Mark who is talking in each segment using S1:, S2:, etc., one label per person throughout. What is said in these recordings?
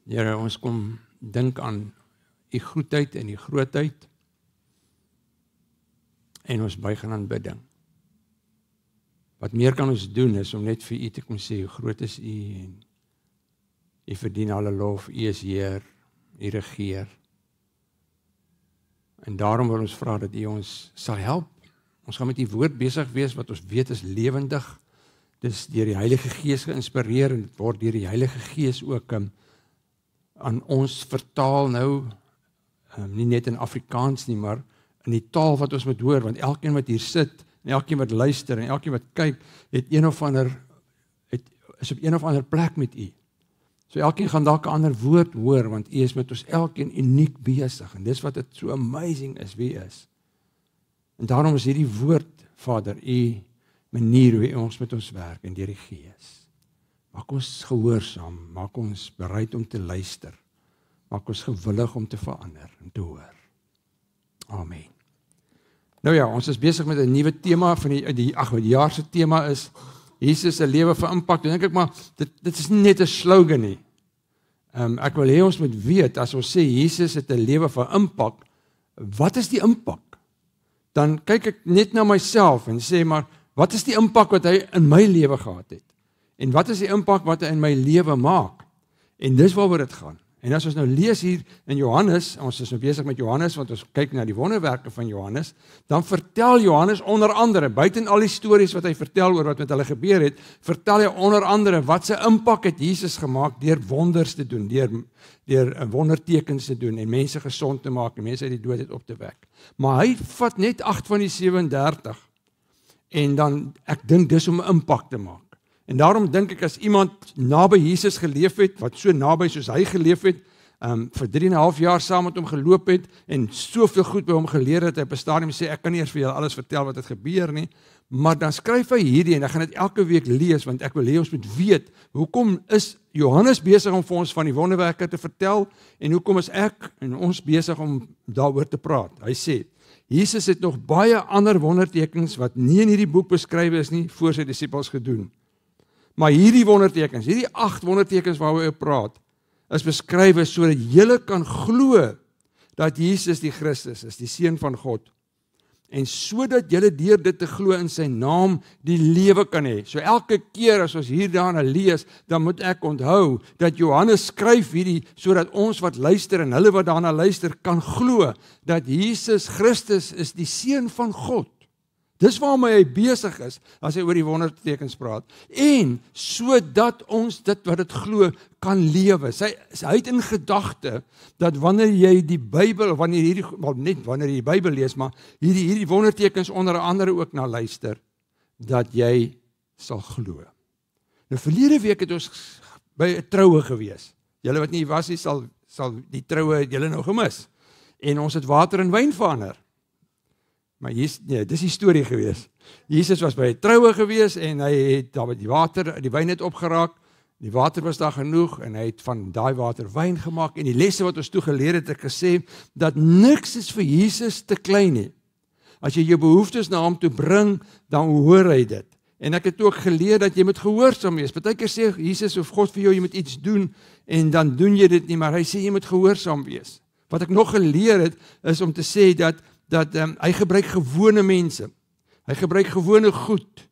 S1: Here, ons kom dink aan die goedheid en die grootheid en ons buig in aanbidding. Wat meer kan ons doen is om net vir U te kom sê, hoe groot is U en U verdien alle lof, U is Heer, U regeer. En daarom wil ons vra dat U ons sal help. Ons gaan met U woord besig wees wat ons weet is lewendig. Dis deur die Heilige Gees geïnspireer en dit word deur die Heilige Gees ook aan ons vertaal nou, nie net in Afrikaans nie, maar in die taal wat ons moet hoor, want elkeen wat hier sit, en elkeen wat luister, en elkeen wat kyk, is op een of ander plek met U. So elkeen gaan dalk 'n ander woord hoor, want U is met ons elkeen uniek besig, en dis wat dit so amazing is, wie U is. En daarom is hierdie woord, Vader, U manier hoe U ons met ons werk, en deur die Gees. Maak ons gehoorsaam, maak ons bereid om te luister, maak ons gewillig om te verander en te hoor. Amen. Nou ja, ons is besig met 'n nuwe tema van die jaar se tema is Jesus se lewe vir impak. Dan dink ek maar dit is nie net 'n slogan nie. Ek wil hê ons moet weet as ons sê Jesus het 'n lewe vir impak, wat is die impak? Dan kyk ek net na myself en sê maar wat is die impak wat hy in my lewe gehad het? En wat is die impak wat hy in my lewe maak? En dis waaroor dit gaan. En as ons nou lees hier in Johannes, ons is nou besig met Johannes, want ons kyk na die wonderwerke van Johannes, dan vertel Johannes onder andere, buiten al die stories wat hy vertel oor wat met hulle gebeur het, vertel hy onder andere wat sy impak het Jesus gemaak deur wonders te doen, deur wondertekens te doen en mense gesond te maak en mense uit die dood het op te wek. Maar hy vat net 8 van die 37 en dan, ek dink dis om 'n impak te maak. En daarom dink ek as iemand naby Jesus geleef het, wat so naby soos hy geleef het, vir 3,5 jaar saam met hom geloop het, en soveel goed by hom geleer het, hy op 'n stadium sê, ek kan nie eers vir julle alles vertel wat het gebeur nie, maar dan skryf hy hierdie, en ek gaan dit elke week lees, want ek wil hê ons moet weet, hoekom is Johannes besig om vir ons van die wonderwerke te vertel, en hoekom is ek en ons besig om daaroor te praat. Hy sê, Jesus het nog baie ander wondertekens, wat nie in hierdie boek beskryf is nie, voor sy disippels gedoen. Maar hierdie wondertekens, hierdie 8 wondertekens waaroor hy praat, is beskryf sodat julle kan glo dat Jesus die Christus is, die Seun van God. En sodat julle deur dit te glo in sy naam die lewe kan hê. So elke keer as ons hier daarna lees, dan moet ek onthou dat Johannes skryf hierdie sodat ons wat luister en hulle wat daarna luister kan glo dat Jesus Christus is die Seun van God. Dis waarmee hy besig is, as hy oor die wondertekens praat. En, sodat ons dit wat dit glo, kan lewe. Hy het in gedagte, dat wanneer jy die Bybel, of wanneer jy die Bybel lees, maar hierdie wondertekens onder andere ook na luister, dat jy sal glo. Nou, verlede week het ons by 'n troue gewees. Julle wat nie was nie, sal die troue julle nou gemis. En ons het water in wyn verander. Maar dis die storie gewees. Jesus was by 'n troue gewees en hy het daar met die wyn het opgeraak. Die water was daar genoeg en hy het van daai water wyn gemaak. En die lesse wat ons toe geleer het, ek gesê dat niks is vir Jesus te klein nie. As jy jou behoeftes na hom toe bring, dan hoor hy dit. En ek het ook geleer dat jy moet gehoorsaam wees. Partykeer sê Jesus of God vir jou, jy moet iets doen en dan doen jy dit nie, maar hy sê jy moet gehoorsaam wees. Wat ek nog geleer het, is om te sê dat hy gebruik gewone mense, hy gebruik gewone goed,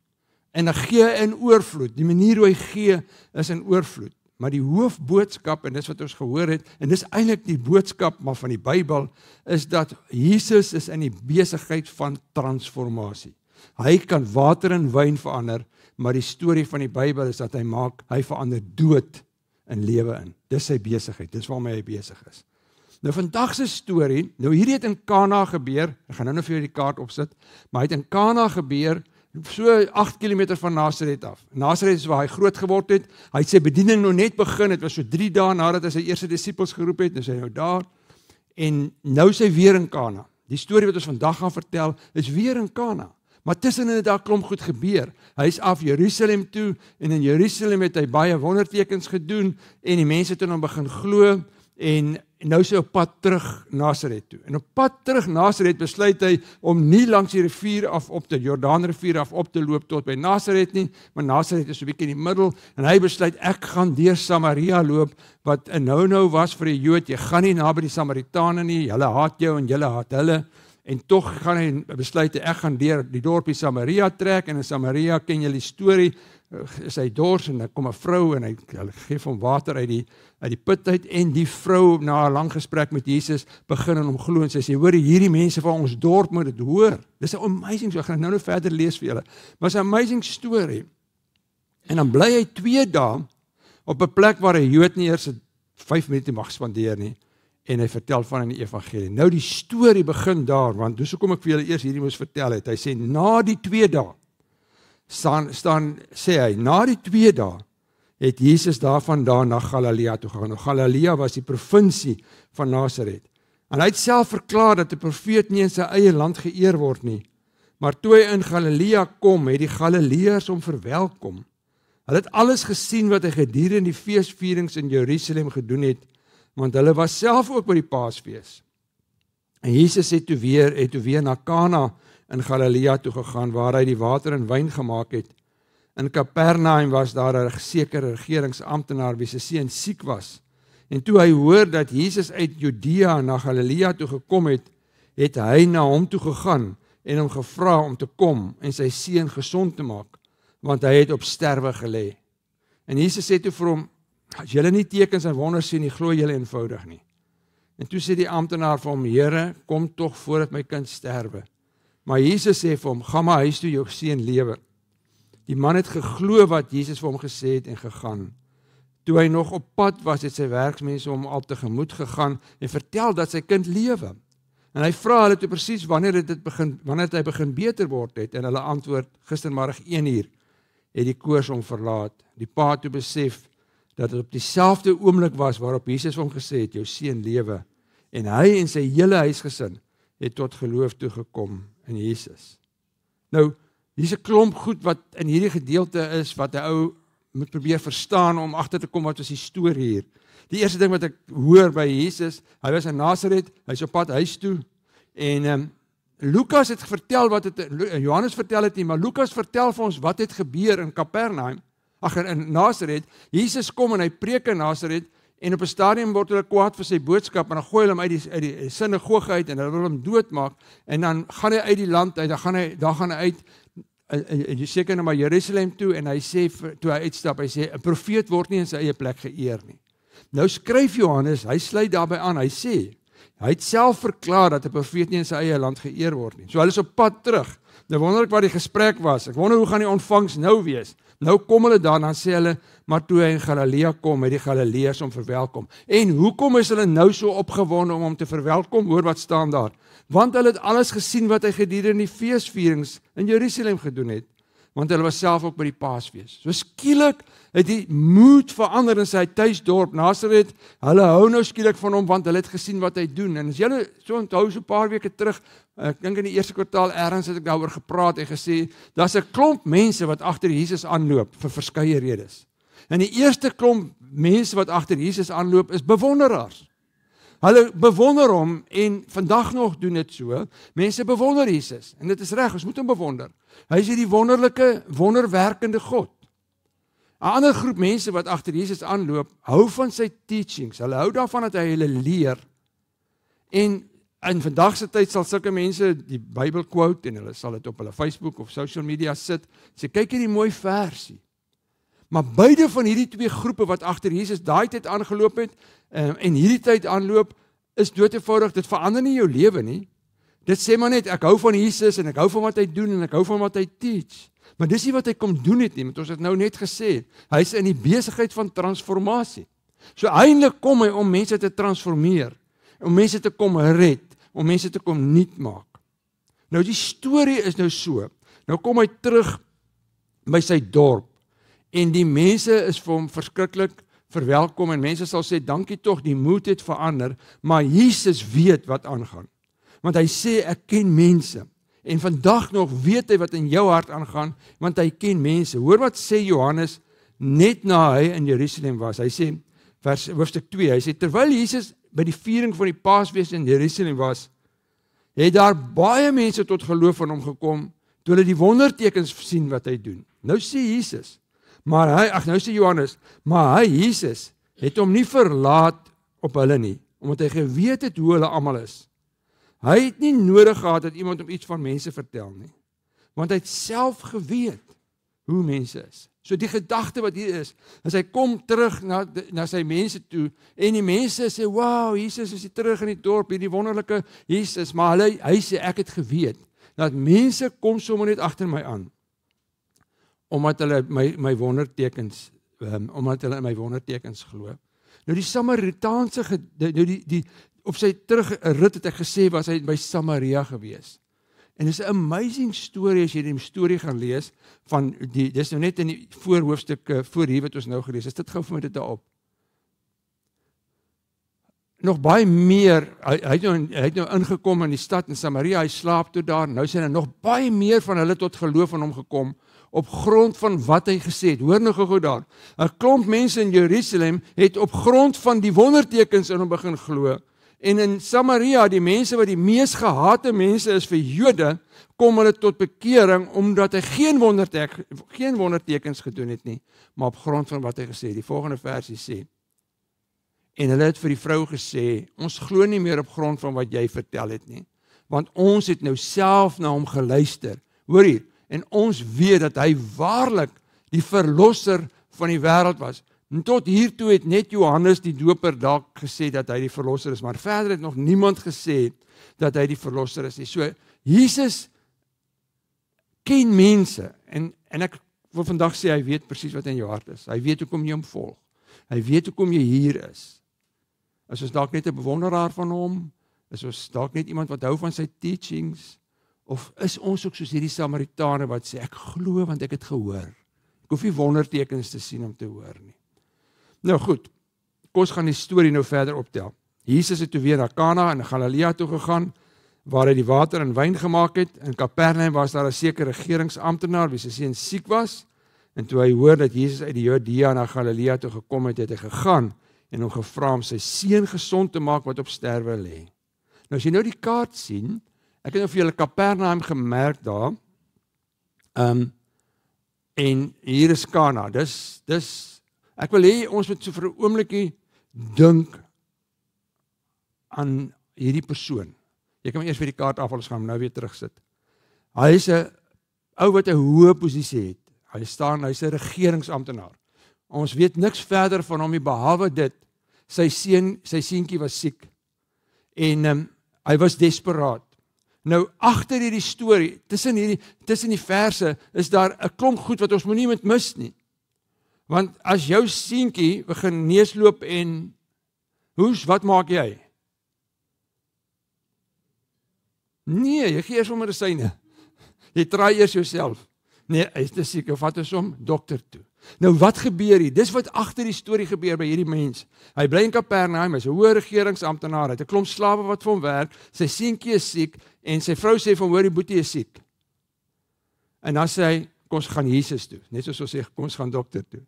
S1: en hy gee in oorvloed, die manier hoe hy gee is in oorvloed, maar die hoofboodskap, en dis wat ons gehoor het, en dis eintlik die boodskap maar van die Bybel, is dat Jesus is in die besigheid van transformasie. Hy kan water in wyn verander, maar die storie van die Bybel is dat hy verander dood in lewe in. Dis sy besigheid, dis waarmee hy besig is. Nou vandag se storie, nou hierdie het in Kana gebeur, ek gaan nou vir julle die kaart opsit, maar hy het in Kana gebeur, so 8 kilometer van Nazareth af. Nazareth is waar hy groot geword het, hy het sy bediening nog net begin, het was so 3 dae nadat hy sy eerste disippels geroep het, nou is hy nou daar, en nou is hy weer in Kana. Die storie wat ons vandag gaan vertel, is weer in Kana. Maar tussenin het daar klomp goed gebeur. Hy is af Jerusalem toe, en in Jerusalem het hy baie wondertekens gedoen, en die mense het in hom begin glo, en nou is hy op pad terug Nasaret toe. En op pad terug Nasaret besluit hy om nie langs die rivier af op die Jordaanrivier af op te loop tot by Nasaret nie, maar Nasaret is so 'n bietjie in die middel, en hy besluit ek gaan deur Samaria loop, wat 'n nou was vir 'n Jood. Jy gaan nie naby die Samaritane nie, hulle haat jou en julle haat hulle. En tog gaan hy besluit ek gaan deur die dorpie Samaria trek, en in Samaria ken jy die storie, is hy dors en dan kom 'n vrou en hulle gee hom water uit die put uit, en die vrou na 'n lang gesprek met Jesus begin aan hom glo en sy sê, hoor, hierdie mense van ons dorp moet dit hoor. Dis 'n amazing storie. Ek gaan nou verder lees vir julle. Maar is 'n amazing storie. En dan bly hy 2 dae op 'n plek waar 'n Jood nie eers 5 minute mag spandeer nie, en hy vertel van in die evangelie. Nou die storie begin daar, want dis hoekom ek vir julle eers hierdie moes vertel het. Hy sê na die 2 dae sê hy, na die 2 dae het Jesus daarvandaan na Galilea toe gegaan. Galilea was die provinsie van Nasaret. En hy het self verklaar dat 'n profeet nie in sy eie land geëer word nie. Maar toe hy in Galilea kom, het die Galileërs hom verwelkom. Hulle het alles gesien wat hy gedurende die feesvierings in Jerusalem gedoen het, want hulle was self ook by die Paasfees. En Jesus het toe weer na Kana in Galilea toe gegaan, waar hy die water in wyn gemaak het. In Kapernaum was daar 'n sekere regeringsamptenaar wie se seun siek was. En toe hy hoor dat Jesus uit Judea na Galilea toe gekom het, het hy na hom toe gegaan en hom gevra om te kom en sy seun gesond te maak, want hy het op sterwe gelê. En Jesus sê toe vir hom, as julle nie tekens en wonders sien nie, glo julle eenvoudig nie. En toe sê die amptenaar vir hom, Here, kom tog voordat my kind sterwe. Maar Jesus sê vir hom, gaan maar huis toe, jou seun lewe. Die man het geglo wat Jesus vir hom gesê het en gegaan. Toe hy nog op pad was, het sy werksmense hom al tegemoet gegaan en vertel dat sy kind lewe. En hy vra hulle toe presies wanneer hy begin beter word het, en hulle antwoord, gistermiddag 1:00 het die koors hom verlaat. Die pa toe besef dat dit op dieselfde oomblik was waarop Jesus vir hom gesê het, jou seun lewe. En hy en sy hele huisgesin het tot geloof toe gekom in Jesus. Nou, hier's 'n klomp goed wat in hierdie gedeelte is, wat 'n ou moet probeer verstaan om agter te kom wat is die storie hier. Die eerste ding wat ek hoor by Jesus, hy was in Nasaret, hy's op pad huis toe, en Lukas het vertel wat het, Johannes vertel het nie, maar Lukas vertel vir ons wat het gebeur in Kapernaum, in Nasaret. Jesus kom en hy preek in Nasaret, en op 'n stadium word hulle kwaad vir sy boodskap, en dan gooi hulle hom uit die sinagoge uit, en hulle wil hom doodmaak, en dan gaan hy uit die land uit, dan gaan hy uit, seker nou maar Jerusalem toe, en hy sê, toe hy uitstap, hy sê, 'n profeet word nie in sy eie plek geëer nie. Nou skryf Johannes, hy sluit daarbey aan, hy sê, hy het self verklaar dat 'n profeet nie in sy eie land geëer word nie. So hulle is op pad terug. Nou wonder ek wat die gesprek was. Ek wonder hoe gaan die ontvangs nou wees. Nou kom hulle daar, dan sê hulle, maar toe hy in Galilea kom, het die Galileërs hom verwelkom. En hoekom is hulle nou so opgewonde om hom te verwelkom? Hoor wat staan daar. Want hulle het alles gesien wat hy gedurende die feesvierings in Jerusalem gedoen het. Want hulle was self ook by die Paasfees. So skielik het die moed verander in sy tuisdorp Nasaret. Hulle hou nou skielik van hom, want hulle het gesien wat hy doen. En as julle so onthou, so 'n paar weke terug, ek dink in die eerste kwartaal ergens het ek daaroor gepraat en gesê, daar's 'n klomp mense wat agter Jesus aanloop vir verskeie redes. En die eerste klomp mense wat agter Jesus aanloop is bewonderaars. Hulle bewonder hom, en vandag nog doen dit so. Mense bewonder Jesus, en dit is reg, ons moet hom bewonder. Hy is die wonderlike, wonderwerkende God. 'n Ander groep mense wat agter Jesus aanloop, hou van sy teachings. Hulle hou daarvan dat hy hulle leer. En in vandag se tyd sal sulke mense die Bybel quote, en hulle sal dit op hulle Facebook of social media sit, sê, kyk hierdie mooi versie. Maar beide van hierdie twee groepe wat agter Jesus daai tyd aangeloop het, en hierdie tyd aanloop, is doodeenvoudig, dit verander nie jou lewe nie. Dit sê maar net, ek hou van Jesus, en ek hou van wat hy doen, en ek hou van wat hy teach. Maar dis nie wat hy kom doen het nie, want ons het nou net gesê, hy is in die besigheid van transformasie. So eintlik kom hy om mense te transformeer, om mense te kom red, om mense te kom nuut maak. Nou die storie is nou so, nou kom hy terug by sy dorp, en die mense is vir hom verskriklik verwelkom, en mense sal sê, dankie tog, die moed het verander, maar Jesus weet wat aangaan. Want hy sê, ek ken mense, en vandag nog weet hy wat in jou hart aangaan, want hy ken mense. Hoor wat sê Johannes, net na hy in Jerusalem was. Hy sê, hoofstuk 2, hy sê, terwyl Jesus by die viering van die Paasfees in Jerusalem was, het daar baie mense tot geloof van hom gekom, toe hulle die wondertekens sien wat hy doen. Nou sê Jesus, nou sê Johannes, maar hy, Jesus, het hom nie verlaat op hulle nie, omdat hy geweet het hoe hulle almal is. Hy het nie nodig gehad dat iemand hom iets van mense vertel nie, want hy het self geweet hoe mense is. So die gedagte wat hier is hy kom terug na sy mense toe, en die mense sê, wow, Jesus is hier terug in die dorp, hierdie wonderlike Jesus, maar hy sê, ek het geweet, dat mense kom sommer net agter my aan, omdat hulle my wondertekens, glo. Nou die Samaritaanse, op sy terugrit het ek gesê, was hy by Samaria gewees. En dit is 'n amazing story as jy die storie gaan lees, dis nou net in die voorhoofstuk, voor hier wat ons nou gelees, is dit gou vir my dit daarop. Nog baie meer, hy het nou ingekom in die stad in Samaria, hy slaap toe daar, nou sien hy nog baie meer van hulle tot geloof van hom gekom, op grond van wat hy gesê het. Hoor nou gou daar, 'n klomp mense in Jerusalem het op grond van die wondertekens in hom begin glo, en in Samaria, die mense wat die mees gehate mense is vir Jode, kom hulle tot bekering, omdat hy geen wondertekens gedoen het nie, maar op grond van wat hy gesê het. Die volgende versie sê, en hulle het vir die vrou gesê, ons glo nie meer op grond van wat jy vertel het nie, want ons het nou self na hom geluister. Hoor hier, en ons weet dat hy waarlik die verlosser van die wêreld was. En tot hiertoe het net Johannes die doper dalk gesê dat hy die verlosser is, maar verder het nog niemand gesê dat hy die verlosser is nie. So, Jesus ken mense, en ek wil vandag sê, hy weet presies wat in jou hart is. Hy weet hoekom jy hom volg. Hy weet hoekom jy hier is. Is ons dalk net 'n bewonderaar van hom? Is ons dalk net iemand wat hou van sy teachings? Of is ons ook soos hierdie Samaritane wat sê, ek glo want ek het gehoor. Ek hoef nie wondertekens te sien om te hoor nie. Nou goed, kom ons gaan die storie nou verder optel. Jesus het toe weer na Kana in Galilea toe gegaan, waar hy die water in wyn gemaak het. In Kapernaum was daar 'n sekere regeringsamptenaar wie se seun siek was, en toe hy hoor dat Jesus uit die Judea na Galilea toe gekom het, het hy gegaan en hom gevra om sy seun gesond te maak wat op sterwe lê. Nou as jy nou die kaart sien, ek het nou vir julle Kapernaum gemerk daar, en hier is Kana, ek wil hê ons moet so vir 'n oombliekie dink aan hierdie persoon. Jy kan eers vir die kaart af, ons gaan nou weer terugsit. Hy is 'n ou wat 'n hoë posisie het. Hy's 'n regeringsamptenaar. Ons weet niks verder van hom nie, behalwe dit, sy seentjie was siek, en hy was desperaat. Nou, agter hierdie storie, tussen die verse, is daar 'n klomp goed wat ons moenie moet mis nie. Want as jou seentjie begin neusloop en wat maak jy? Nee, jy gee eers hom medisyne. Jy traai eers jouself. Nee, hy is siek, of vat ons hom dokter toe. Nou wat gebeur hier? Dis wat agter die storie gebeur by hierdie mens. Hy bly in Kapernaum, hy's 'n hoë regeringsamptenaar, hy het 'n klomp slawe wat vir hom werk, sy seentjie is siek, en sy vrou sê van, hoor, die boetie is siek. En dan sê hy, kom ons gaan Jesus toe. Net soos ons sê, kom ons gaan dokter toe.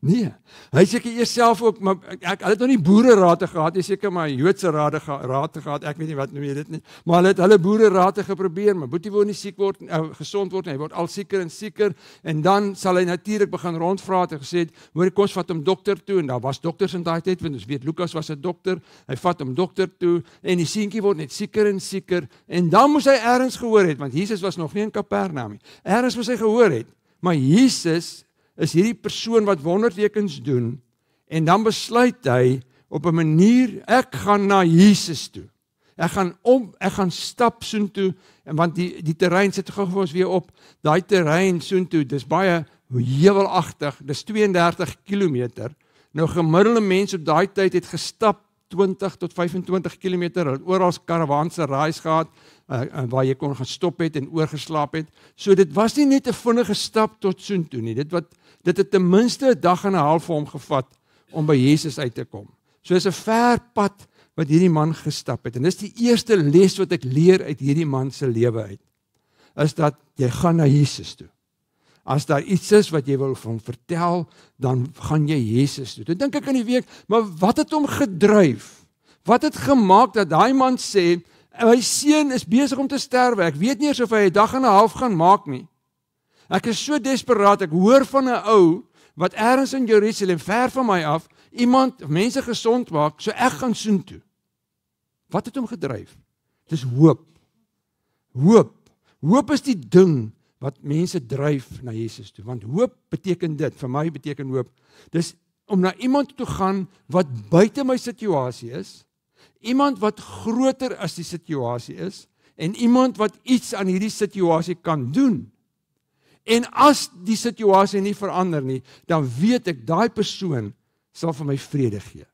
S1: Nee, hy seker eers self ook, maar hulle het nog nie boererate gehad, hy seker maar Joodse rate gehad, ek weet nie wat noem jy dit nie, maar hulle het hulle boererate geprobeer, maar boetie wil nie siek word, gesond word, hy word al sieker en sieker, en dan sal hy natuurlik begin rondvra, het gesê, hoor, kom ons vat hom dokter toe, en daar was dokters in daai tyd, want ons weet, Lukas was 'n dokter, hy vat hom dokter toe, en die seentjie word net sieker en sieker, en dan moes hy ergens gehoor het, want Jesus was nog nie in Kapernaum nie, ergens moes hy gehoor het, maar Jesus is hierdie persoon wat wondertekens doen, en dan besluit hy op 'n manier, ek gaan na Jesus toe. Ek gaan stap soontoe, en want die terrein sit gou vir ons weer op, daai terrein soontoe, dis baie heuwelagtig, dis 32 kilometer. Nou gemiddelde mense op daai tyd het gestap 20 tot 25 kilometer, hulle het oral karavanse raais gehad, waar jy kon gaan stop het en oorgeslaap het. So dit was nie net 'n vinnige stap tot soontoe nie, dit het ten minste 'n dag en 'n half vir hom gevat om by Jesus uit te kom. So is 'n ver pad wat hierdie man gestap het. En dis die eerste les wat ek leer uit hierdie man se lewe uit, is dat jy gaan na Jesus toe. As daar iets is wat jy wil van vertel, dan gaan jy Jesus toe. Toe dink ek in die week, maar wat het hom gedryf? Wat het gemaak dat daai man sê, my seun is besig om te sterwe, ek weet nie eens of hy 'n dag en 'n half gaan maak nie. Ek is so desperaat, ek hoor van 'n ou, wat ergens in Jerusalem, ver van my af, mense gesond maak, so ek gaan soontoe. Wat het hom gedryf? Dis hoop. Hoop is die ding wat mense dryf na Jesus toe, want hoop beteken dit, vir my beteken hoop, dis om na iemand toe gaan wat buite my situasie is, iemand wat groter as die situasie is, en iemand wat iets aan hierdie situasie kan doen. En as die situasie nie verander nie, dan weet ek, daai persoon sal vir my vrede gee.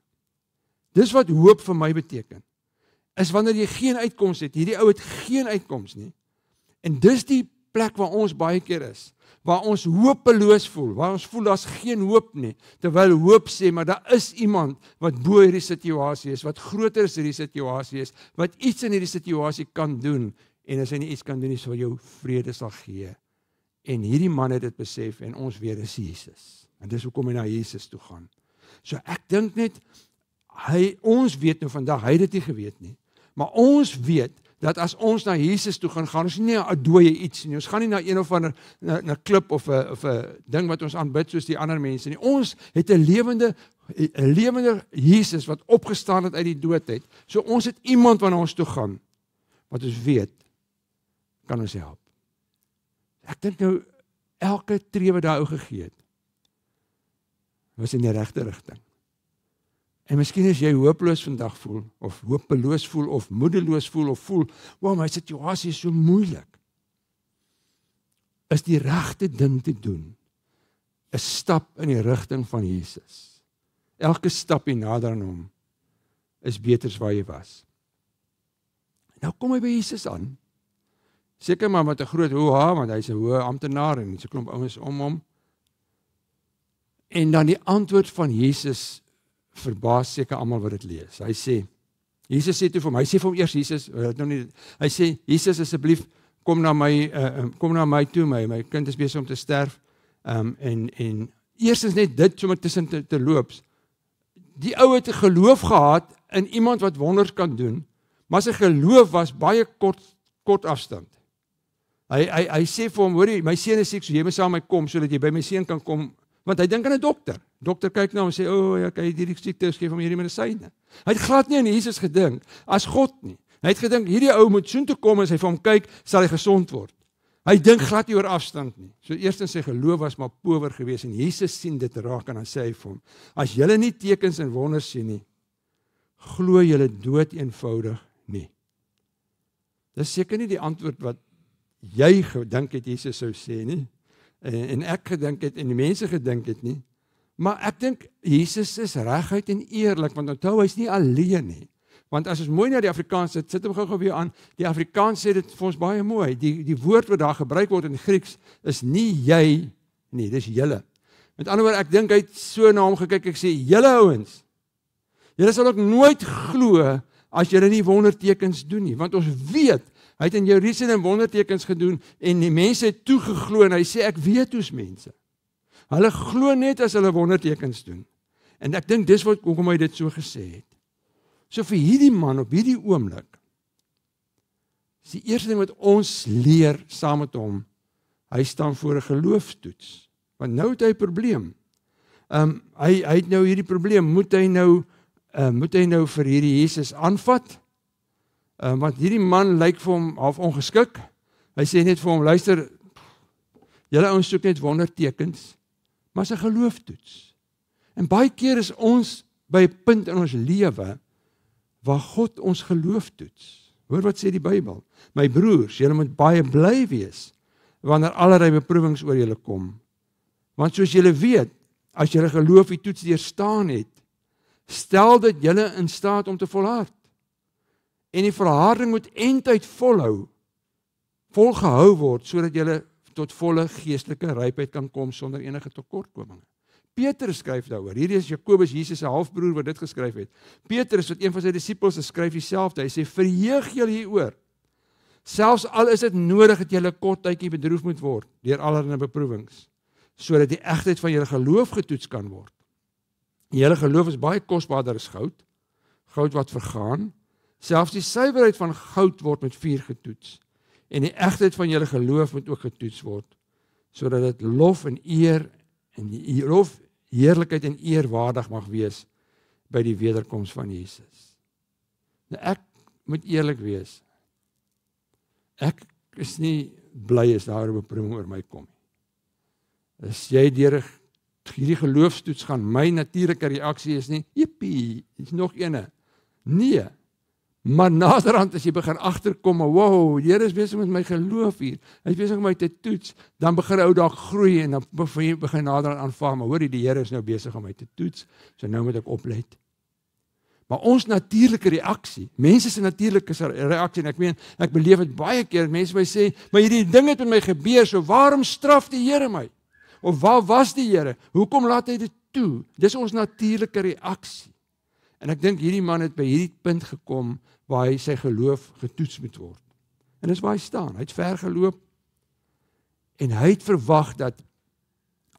S1: Dis wat hoop vir my beteken, is wanneer jy geen uitkoms het, hierdie ou het geen uitkoms nie, en dis die plek waar ons baie keer is, waar ons hopeloos voel, waar ons voel daar's geen hoop nie, terwyl hoop sê, maar daar is iemand wat bo hierdie situasie is, wat groter is hierdie situasie is, wat iets in hierdie situasie kan doen, en as hy nie iets kan doen, sal jou vrede sal gee. En hierdie man het dit besef, en ons weet is Jesus. En dis hoekom hy na Jesus toe gaan. So ek dink net, ons weet nou vandag, hy het dit nie geweet nie, maar ons weet, dat as ons na Jesus toe gaan, gaan ons nie na 'n dooie iets nie, ons gaan nie na een of ander na klip of 'n ding wat ons aanbid soos die ander mense nie. Ons het 'n lewende Jesus wat opgestaan het uit die dood het. So ons het iemand wat na ons toe gaan, wat ons weet, kan ons help. Ek dink nou, elke tree wat daai ou gegee het, was in die regte rigting. En miskien as jy hopeloos vandag voel, of hopeloos voel, of moedeloos voel, of voel, wow, my situasie is so moeilik, is die regte ding te doen, 'n stap in die rigting van Jesus. Elke stapie nader aan hom, is beter as waar jy was. Nou kom hy by Jesus aan, seker maar met 'n groot hoha, want hy's 'n hoë amptenaar, en so 'n klomp ouens om hom, en dan die antwoord van Jesus, verbaas seker almal wat dit lees. Hy sê, Jesus sê toe vir hom, hy sê vir hom eers, hy sê, Jesus asseblief, kom na my toe, my kind is besig om te sterf, en eerstens net dit, sommer tussen te loops, die ou het 'n geloof gehad, in iemand wat wonders kan doen, maar sy geloof was baie kort afstand. Hy sê vir hom, hoorie, my seun is siek, so jy moet saam met my kom, sodat jy by my seun kan kom, want hy dink aan 'n dokter. Dokter kyk na hom en sê, ja, kyk, hierdie siekte is, geef hom hierdie medisyne. Hy het glad nie aan Jesus gedink, as God nie. Hy het gedink, hierdie ou moet soontoe kom, en as hy vir hom kyk, sal hy gesond word. Hy dink glad nie oor afstand nie. So eerstens sy geloof was maar power geweest, en Jesus sien dit raak, en dan sê hy vir hom, as julle nie tekens en wonders sien nie, glo julle dood eenvoudig nie. Dis seker nie die antwoord wat jy gedink het Jesus sou sê nie, en ek gedink het, en die mense gedink het nie, maar ek dink, Jesus is reguit en eerlik, want onthou, hy is nie alleen nie, want as ons mooi na die Afrikaans sit hom gou weer aan, die Afrikaans sê dit vir ons baie mooi, die woord wat daar gebruik word in Grieks, is nie jy nie, dis julle. Met ander woorde, ek dink hy het so na hom gekyk, ek sê, julle ouens, julle sal ook nooit glo, as julle nie wondertekens doen nie, want ons weet, hy het in Jerusalem wondertekens gedoen, en die mense het toegeglo, en hy sê, ek weet hoe's mense. Hulle glo net as hulle wondertekens doen. En ek dink dis hoekom hy dit so gesê het. So vir hierdie man op hierdie oomblik, is die eerste ding wat ons leer saam met hom, hy staan voor 'n geloofstoets. Want nou het hy 'n probleem. Hy het nou hierdie probleem, moet hy nou vir hierdie Jesus aanvat? Want hierdie man lyk vir hom half ongeskik. Hy sê net vir hom, luister, julle ouens soek net wondertekens, maar is 'n geloofstoets. En baie keer is ons by 'n punt in ons lewe waar God ons geloof toets. Hoor wat sê die Bybel? My broers, julle moet baie bly wees wanneer allerlei beproewings oor julle kom. Want soos julle weet, as julle geloof die toets deurstaan het, stel dit julle in staat om te volhard. En die volharding moet eindtyd volgehou word, sodat julle tot volle geestelike rypheid kan kom sonder enige tekortkominge. Petrus skryf daaroor. Hierdie is Jakobus, Jesus se halfbroer wat dit geskryf het. Petrus, wat een van sy disippels is, skryf dieselfde. Hy sê, verheug julle hieroor, Selfs al is dit nodig dat julle 'n kort tydjie bedroef moet word deur allerlei beproewings, sodat die egtheid van julle geloof getoets kan word. Julle geloof is baie kosbaarder as goud, goud wat vergaan. Selfs die suiwerheid van goud word met vuur getoets. En die egtheid van julle geloof moet ook getoets word, sodat dit lof en eer en die lof, heerlikheid en eer waardig mag wees by die wederkoms van Jesus. Nou ek moet eerlik wees. Ek is nie bly as daar 'n beproewing oor my kom nie. As jy deur hierdie geloofstoets gaan, my natuurlike reaksie is nie, jippie, is nog ene. Nee. Maar naderhand as jy begin agterkom, wow, die Here is besig met my geloof hier. Hy is besig om my te toets, dan begin ou dalk groei en dan begin naderhand aanvaar, maar hoor jy, die Here is nou besig om my te toets. So nou moet ek oplet. Maar ons natuurlike reaksie, mense se natuurlike reaksie, en ek meen, ek beleef dit baie keer, mense my sê, maar hierdie ding het met my gebeur, so waarom straf die Here my? Of waar was die Here? Hoekom laat hy dit toe? Dis ons natuurlike reaksie. En ek dink hierdie man het by hierdie punt gekom, waar hy sy geloof getoets moet word. En dis waar hy staan, hy het ver geloop, en hy het verwag dat,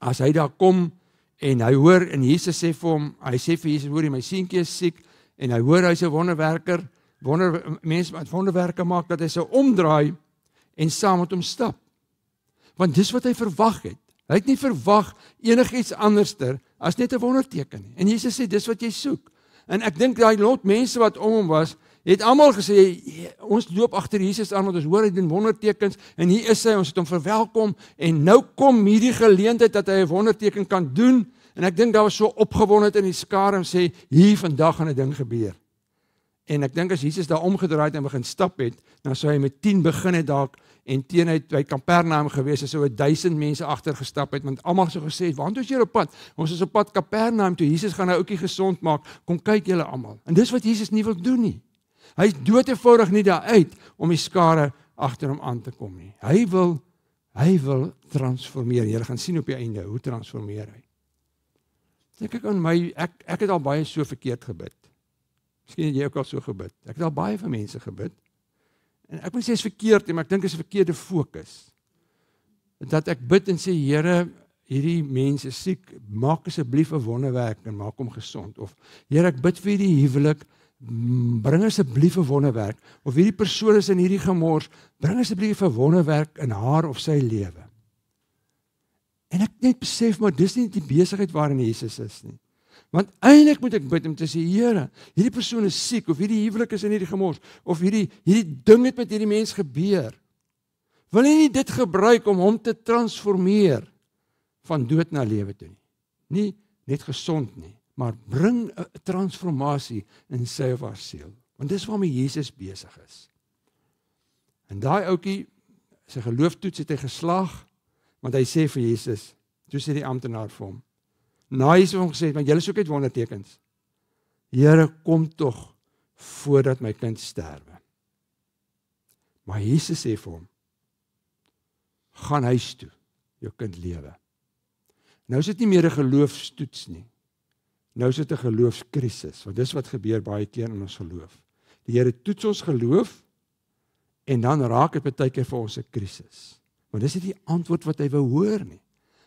S1: as hy daar kom, en hy hoor, en Jesus sê vir hom, hy sê vir Jesus, hoor jy, my seentjie is siek, en hy hoor hy's 'n wonderwerker, mense wat wonderwerke maak, dat hy sou omdraai, en saam met hom stap. Want dis wat hy verwag het. Hy het nie verwag enigiets anderster, as net 'n wonderteken nie. En Jesus sê, dis wat jy soek. En ek dink daai lot mense wat om hom was, het almal gesê, ons loop agter Jesus aan, want ons hoor hy doen wondertekens, en hier is hy, ons het hom verwelkom, en nou kom hierdie geleentheid, dat hy 'n wonderteken kan doen, en ek dink daar was so opgewondenheid in die skare, en sê, hier vandag gaan 'n ding gebeur. En ek dink as Jesus daar omgedraai het en begin stap het, dan sou hy met 10 begin het dalk, en teen hy by Kapernaum gewees, sou 1000 mense agter gestap het, want almal sou gesê het, want ons is op pad, ons is op pad Kapernaum toe, Jesus gaan nou ouetjie gesond maak, kom kyk julle almal. En dis wat Jesus nie wil doen nie. Hy is doodevoudig nie daar uit, om die skare agter hom aan te kom nie. Hy wil transformeer. Julle gaan sien op die einde, hoe transformeer hy. Dink ek aan my, ek het al baie so verkeerd gebid. Miskien het jy ook al so gebid. Ek het al baie vir mense gebid. En ek wil sê is verkeerd, maar ek dink is 'n verkeerde fokus. Dat ek bid en sê, Here, hierdie mense siek, maak asseblief 'n wonderwerk en maak hom gesond. Of Here, ek bid vir hierdie huwelik, bring asseblief 'n wonderwerk. Of hierdie persoon is in hierdie gemors, bring asseblief 'n wonderwerk in haar of sy lewe. En ek net besef, maar dis nie die besigheid waarin Jesus is nie. Want eintlik moet ek bid om te sê, Here, hierdie persoon is siek, of hierdie huwelik is in hierdie gemors, of hierdie ding het met hierdie mens gebeur. Wil jy nie dit gebruik om hom te transformeer van dood na lewe toe nie? Nie net gesond nie, maar bring 'n transformasie in sy of haar siel. Want dis waarmee Jesus besig is. En daai ouetjie, sy gelooftoets het hy geslaag, want hy sê vir Jesus, toe sê die amptenaar vir hom, na Jesus hom gesê, want julle soek uit wondertekens. Here, kom tog voordat my kind sterwe. Maar Jesus sê vir hom, gaan huis toe, jou kind lewe. Nou is dit nie meer 'n geloofstoets nie. Nou is dit 'n geloofskrisis, want dis wat gebeur baie keer in ons geloof. Die Here toets ons geloof, en dan raak dit baie keer vir ons 'n krisis. Maar dis nie die antwoord wat hy wou hoor nie.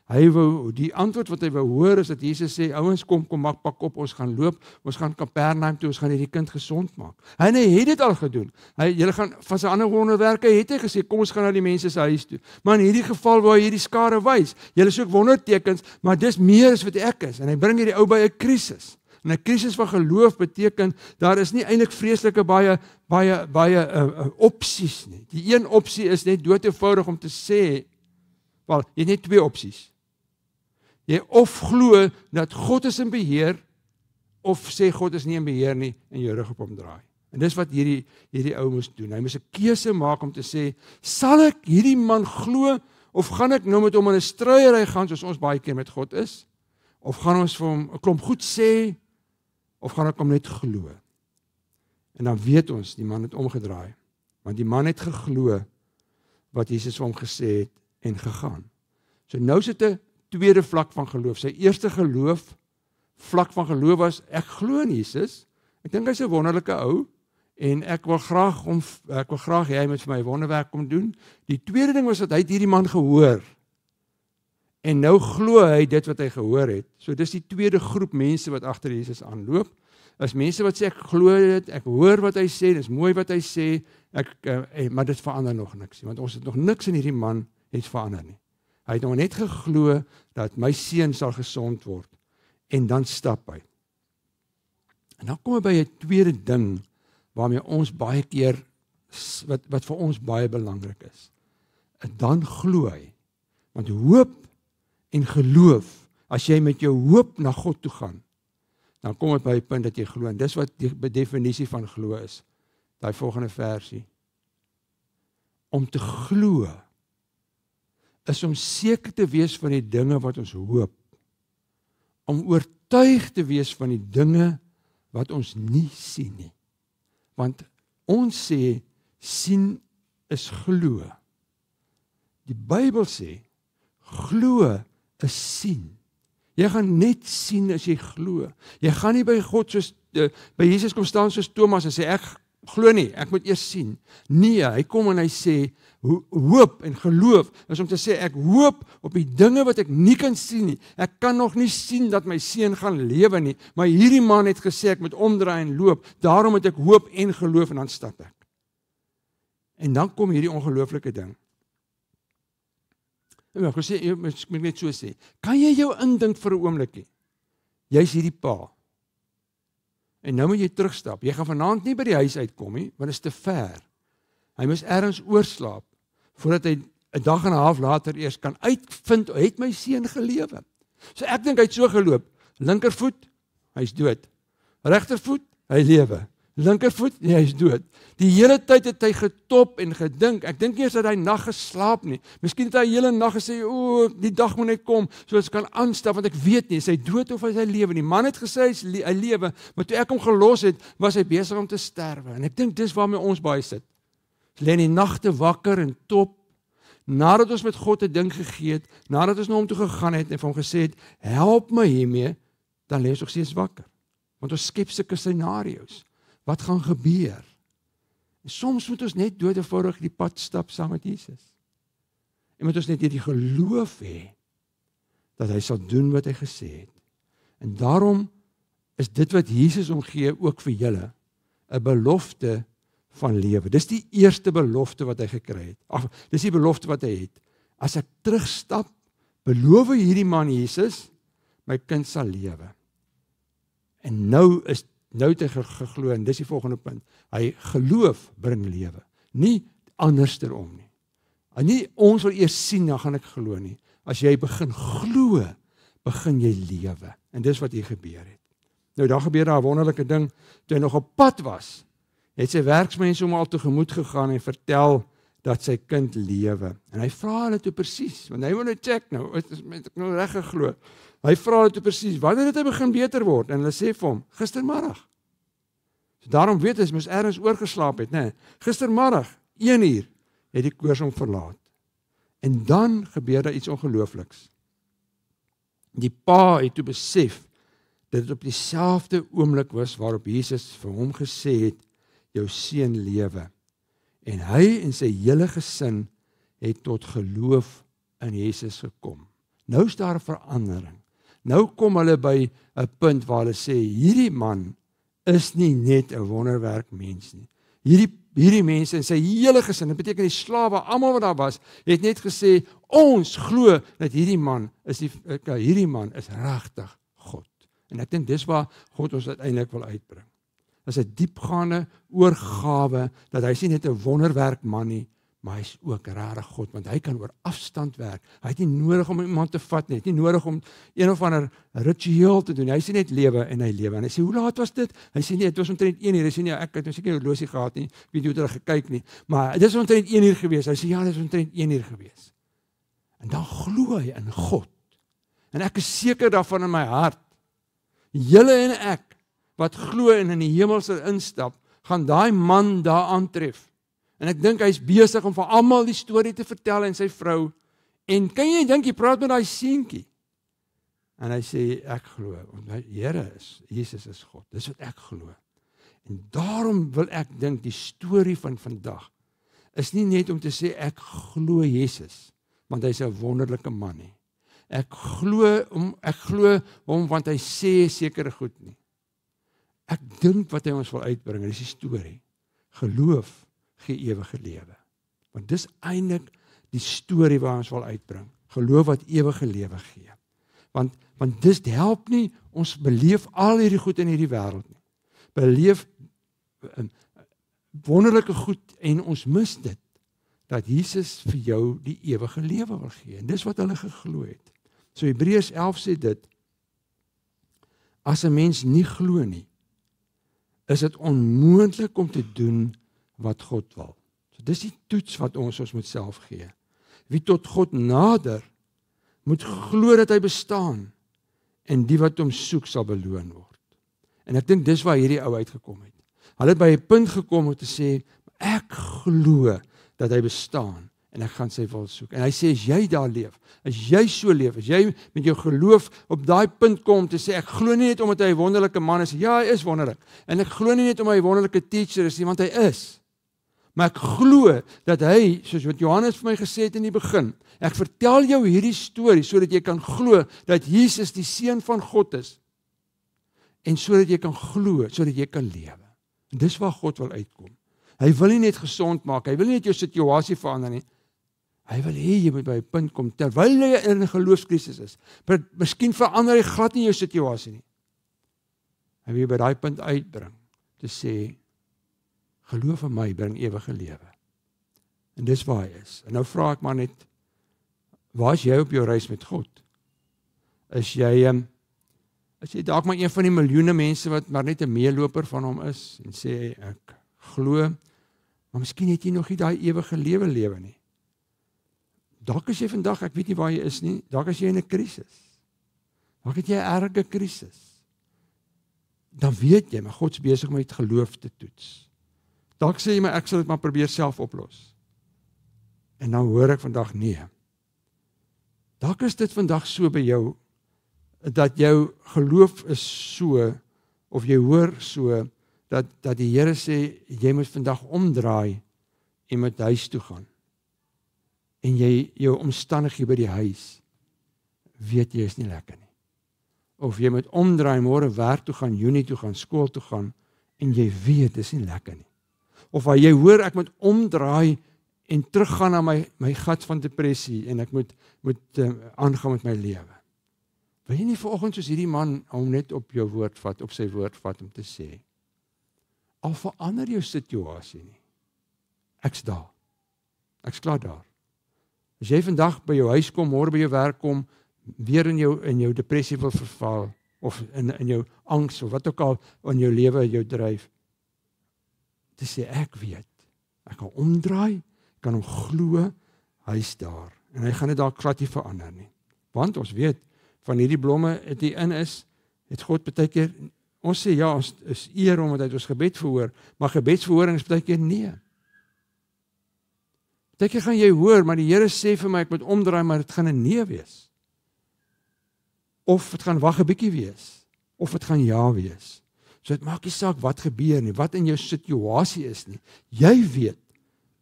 S1: Die antwoord wat hy wou hoor is dat Jesus sê, ouens, kom pak op, ons gaan loop, ons gaan Kapernaum toe, ons gaan hierdie kind gesond maak. En hy het dit al gedoen. Julle gaan van sy ander wonderwerke het hy gesê, kom ons gaan na die mense se huis toe. Maar in hierdie geval waar hy hierdie skare wys, julle soek wondertekens, maar dis meer as wat ek is. En hy bring hierdie ou by 'n krisis. En 'n krisis van geloof beteken, daar is nie eintlik vreeslike baie opsies nie. Die een opsie is net doodevoudig om te sê, wel, jy het net 2 opsies. Jy of glo dat God is in beheer, of sê God is nie in beheer nie, en jou rug op hom draai. En dis wat hierdie ou moes doen. Hy moes 'n keuse maak om te sê, sal ek hierdie man glo, of gaan ek nou met hom in 'n struiery gaan, soos ons baie keer met God is, of gaan ons vir hom 'n klomp goed sê, of gaan ek hom net glo? En dan weet ons, die man het omgedraai, want die man het geglo, wat Jesus vir hom gesê het, en gegaan. So nou is dit 'n tweede vlak van geloof. Sy eerste vlak van geloof was, ek glo in Jesus, ek dink hy's 'n wonderlike ou, En ek wil graag hê hy moet vir my wonderwerk kom doen. Die tweede ding was dat hy het hierdie man gehoor. En nou glo hy dit wat hy gehoor het. So dis die tweede groep mense wat agter Jesus aanloop. Is mense wat sê ek glo dit, ek hoor wat hy sê, dis mooi wat hy sê, maar dit verander nog niks nie, want ons het nog niks in hierdie man het verander nie. Hy het nog net geglo dat my seun sal gesond word en dan stap hy. En dan kom hy by 'n tweede ding waarmee ons baie keer wat vir ons baie belangrik is. En dan glo hy. Want hoop en geloof, as jy met jou hoop na God toe gaan, dan kom dit by 'n punt dat jy glo. En dis wat die definisie van glo is. Daai volgende versie. Om te glo is om seker te wees van die dinge wat ons hoop. Om oortuig te wees van die dinge wat ons nie sien nie. Want ons sê, sien is glo. Die Bybel sê, glo is sien. Jy gaan net sien as jy glo. Jy gaan nie by God soos, by Jesus kom staan soos Thomas en sê, ek glo nie, ek moet eers sien. Nee, hy kom en hy sê, hoop en geloof is om te sê, ek hoop op die dinge wat ek nie kan sien nie. Ek kan nog nie sien dat my seun gaan lewe nie, maar hierdie man het gesê, ek moet omdraai en loop, daarom het ek hoop en geloof en dan stap ek. En dan kom hierdie ongelooflike ding. Ek moet net so sê, kan jy jou indink vir 'n oombliekie? Jy's hierdie pa. En nou moet jy terugstap. Jy gaan vanaand nie by die huis uitkom nie, want dit is te ver. Hy moes ergens oorslaap, voordat hy 'n dag en 'n half later eers kan uitvind, het my seun gelewe. So ek dink hy het so geloop, linkervoet, hy's dood. Regtervoet, hy lewe. Linkervoet, nee, hy's dood. Die hele tyd het hy getop en gedink. Ek dink nie eens dat hy nag geslaap nie. Miskien het hy hele nag gesê, o, die dag moet net kom, so ek kan aanstap, want ek weet nie, is hy dood of is hy lewe nie. Man het gesê hy lewe, maar toe ek hom gelos het, was hy besig om te sterwe. En ek dink dis waarmee ons baie sit. Ons lê in die nagte wakker en top, nadat ons met God 'n ding gegee het, nadat ons na hom toe gegaan het en vir hom gesê het, help my hiermee, dan lê ons nog steeds wakker. Want ons skep sulke scenario's. Wat gaan gebeur? En soms moet ons net doodevoudig die pad stap saam met Jesus. En moet ons net hierdie geloof hê, dat hy sal doen wat hy gesê het. En daarom is dit wat Jesus omgee ook vir julle, 'n belofte van lewe. Dis die eerste belofte wat hy gekry het. Ag, dis die belofte wat hy het. As ek terugstap, beloof hierdie man Jesus, my kind sal lewe. En nou het hy geglo, en dis die volgende punt. Hy geloof bring lewe. Nie andersterom nie. En nie ons wil eers sien, dan gaan ek glo nie. As jy begin glo, begin jy lewe. En dis wat hier gebeur het. Nou, daar gebeur daar 'n wonderlike ding. Toe hy nog op pad was, het sy werksmense hom al tegemoet gegaan en vertel dat sy kind lewe. En hy vra hulle toe presies, want hy wil nou check nou, het ek nou reg geglo. Hy vra hulle toe presies, wanneer het hy begin beter word? En hulle sê vir hom, gistermiddag. So daarom weet hy, moes ergens oorgeslaap het, né? Gistermiddag, 1 uur, het die koors hom verlaat. En dan gebeur daar iets ongeloofliks. Die pa het toe besef, dat dit op dieselfde oomblik was, waarop Jesus vir hom gesê het, jou seun lewe. En hy en sy hele gesin het tot geloof in Jesus gekom. Nou is daar 'n verandering. Nou kom hulle by 'n punt waar hulle sê, hierdie man is nie net 'n wonderwerk mens nie. Hierdie mense en sy hele gesin, dit beteken die slawe, almal wat daar was, het net gesê, ons glo dat hierdie man is regtig God. En ek dink dis waar God ons uiteindelik wil uitbring. Dit is 'n diepgaande oorgawe, dat hy is nie net 'n wonderwerk man nie, maar hy is ook regtig God, want hy kan oor afstand werk. Hy het nie nodig om iemand te vat nie, hy het nie nodig om een of ander ritueel te doen. Hy sê net lewe en hy lewe. En hy sê, hoe laat was dit? Hy sê nee, dit was omtrent 1 uur. Hy sê nee, ek het seker nie 'n horlosie gehad nie. Ek weet nie hoe dit gekyk nie, maar dit is omtrent 1 uur gewees. Hy sê ja, dit is omtrent 1 uur gewees. En dan glo hy in God. En ek is seker daarvan in my hart. Julle en ek wat glo en in die hemel sal instap, gaan daai man daar aantref. En ek dink hy's besig om vir almal die storie te vertel en sy vrou. En kan jy dink, jy praat met daai seentjie. En hy sê, ek glo, want Here is, Jesus is God. Dis wat ek glo. En daarom wil ek dink die storie van vandag is nie net om te sê ek glo Jesus, want hy's 'n wonderlike man nie. Ek glo hom want hy sê sekere goed nie. Ek dink wat hy ons wil uitbring, dis die storie. Geloof gee ewige lewe. Want dis eintlik die storie wat ons wil uitbring. Geloof wat ewige lewe gee. Want dis help nie ons beleef al hierdie goed in hierdie wêreld nie. Beleef wonderlike goed en ons mis dit dat Jesus vir jou die ewige lewe wil gee. En dis wat hulle geglo het. So Hebreërs 11 sê dit, as 'n mens nie glo nie, is dit onmoontlik om te doen wat God wil. So dis die toets wat ons moet self gee. Wie tot God nader, moet glo dat hy bestaan, en die wat hom soek sal beloon word. En ek dink dis waar hierdie ou uitgekom het. Hulle het by 'n punt gekom om te sê, ek glo dat hy bestaan, en ek gaan sy wil soek. En hy sê, as jy daar leef, as jy so leef, as jy met jou geloof op daai punt kom om te sê, ek glo nie net omdat hy 'n wonderlike man is, ja, hy is wonderlik, en ek glo nie net omdat hy 'n wonderlike teacher is nie, want hy is. Maar ek glo dat hy, soos wat Johannes vir my gesê het in die begin, ek vertel jou hierdie storie, sodat jy kan glo dat Jesus die Seun van God is, en sodat jy kan glo, sodat jy kan lewe. En dis waar God wil uitkom. Hy wil nie net gesond maak, hy wil nie net jou situasie verander nie, hy wil hê jy moet by 'n punt kom, terwyl jy in 'n geloofskrisis is, maar miskien verander hy glad nie jou situasie nie. Hy wil jy by daai punt uitbring, te sê, geloof in my bring ewige lewe. En dis waar hy is. En nou vra ek maar net, waar is jy op jou reis met God? Is jy dalk maar een van die miljoene mense wat maar net 'n meeloper van hom is, en sê, ek glo, maar miskien het jy nog nie daai ewige lewe nie. Dalk is jy vandag, ek weet nie waar jy is nie, dalk is jy in 'n krisis. Dalk het jy 'n erge krisis. Dan weet jy, maar God is besig om met geloof te toets. Dalk sê jy, maar ek sal dit maar probeer self oplos. En dan hoor ek vandag, nee. Dalk is dit vandag so by jou, dat jou geloof is so, of jy hoor so, dat die Here sê, jy moet vandag omdraai, en met huis toe gaan. En jy jou omstandighede by die huis, weet jy is nie lekker nie. Of jy moet omdraai, môre werk toe gaan, Junie toe gaan, skool toe gaan, en jy weet, is nie lekker nie. Of waar jy hoor, ek moet omdraai, en teruggaan na my gat van depressie, en ek moet aangaan met my lewe. Wil jy nie vanoggend soos hierdie man, hom net op jou woord vat, op sy woord vat, om te sê, al verander jou situasie nie, ek's daar, ek's klaar daar. As jy vandag by jou huis kom, môre by jou werk kom, weer in jou depressie wil verval, of in jou angs, of wat ook al, in jou lewe, jou dryf, te sê, ek weet, ek kan omdraai, ek kan hom glo, hy is daar, en hy gaan dit daar glad nie verander nie. Want ons weet, van hierdie blomme het hy in is, het God baie keer, ons sê ja, ons is eer omdat hy ons gebed verhoor, maar gebedsverhoring is baie keer nee. Baie keer gaan jy hoor, maar die Here sê vir my, ek moet omdraai, maar dit gaan 'n nee wees. Of dit gaan wag 'n bietjie wees, of dit gaan ja wees. So dit maak nie saak wat gebeur nie, wat in jou situasie is nie. Jy weet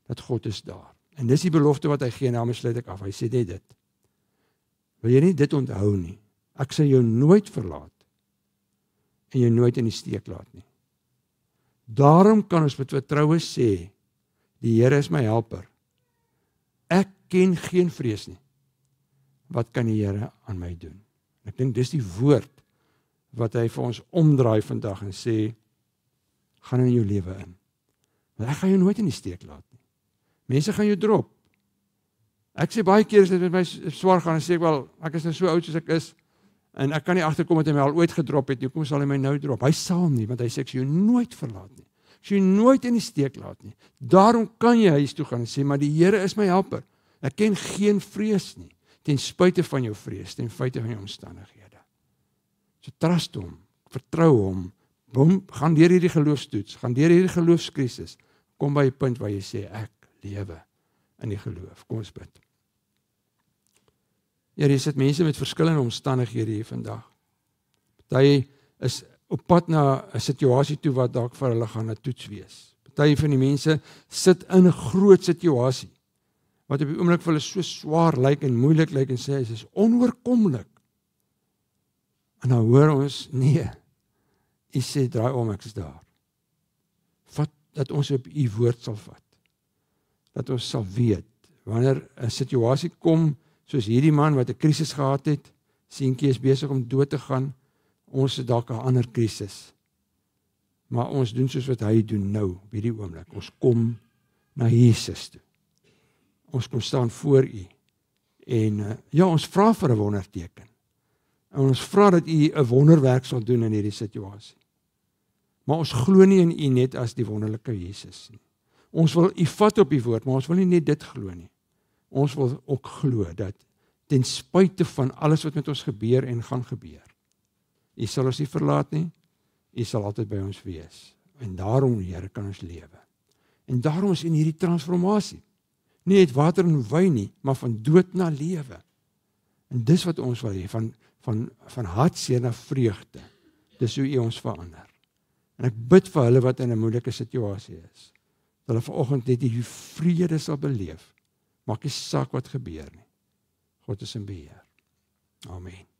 S1: dat God is daar. En dis die belofte wat hy gee, en daarmee sluit ek af. Hy sê dit. Wil jy nie dit onthou nie? Ek sal jou nooit verlaat en jou nooit in die steek laat nie. Daarom kan ons met vertroue sê, die Here is my helper. Ek ken geen vrees nie. Wat kan die Here aan my doen? Ek dink dis die woord wat hy vir ons omdraai vandag en sê, gaan in jou lewe in. Want ek gaan jou nooit in die steek laat nie. Mense gaan jou drop. Ek sê baie keer as dit met my swaar gaan, en sê ek wel, ek is nou so oud soos ek is, en ek kan nie agterkom dat hy my al ooit gedrop het nie, hoekom sal hy my nou drop? Hy sal nie, want hy sê ek sal jou nooit verlaat nie. Ek sal jou nooit in die steek laat nie. Daarom kan jy huis toe gaan en sê, maar die Here is my helper. Ek ken geen vrees nie, ten spyte van jou vrees, ten feite van jou omstandighede. So trust hom, vertrou hom, gaan deur hierdie geloofstoets, gaan deur hierdie geloofskrisis, kom by 'n punt waar jy sê, ek lewe in die geloof. Kom ons bid. Here, jy sit mense met verskillende omstandighede hier vandag. Party is op pad na 'n situasie toe wat dalk vir hulle gaan 'n toets wees. Party van die mense sit in 'n groot situasie wat op die oomblik vir hulle so swaar lyk en moeilik lyk en sê, dit is onoorkomlik. En dan hoor ons, nee, U sê, draai om, ek is daar. Vat, dat ons op U woord sal vat. Dat ons sal weet, wanneer 'n situasie kom, soos hierdie man wat 'n krisis gehad het, seentjie is besig om dood te gaan, ons het dalk 'n ander krisis. Maar ons doen soos wat hy doen nou, op hierdie oomblik. Ons kom na Jesus toe. Ons kom staan voor U. En ja, ons vra vir 'n wonderteken. En ons vra dat U 'n wonderwerk sal doen in hierdie situasie. Maar ons glo nie in U net as die wonderlike Jesus nie. Ons wil U vat op U woord, maar ons wil nie net dit glo nie. Ons wil ook glo dat ten spyte van alles wat met ons gebeur en gaan gebeur, U sal ons nie verlaat nie, U sal altyd by ons wees. En daarom, Here, kan ons lewe. En daarom is in hierdie transformasie, nie net water en wyn nie, maar van dood na lewe. En dis wat ons wil hê, van hartseer na vreugde. Dis hoe U ons verander. En ek bid vir hulle wat in 'n moeilike situasie is, dat hulle vanoggend net die vrede sal beleef. Maak nie saak wat gebeur nie. God is in beheer. Amen.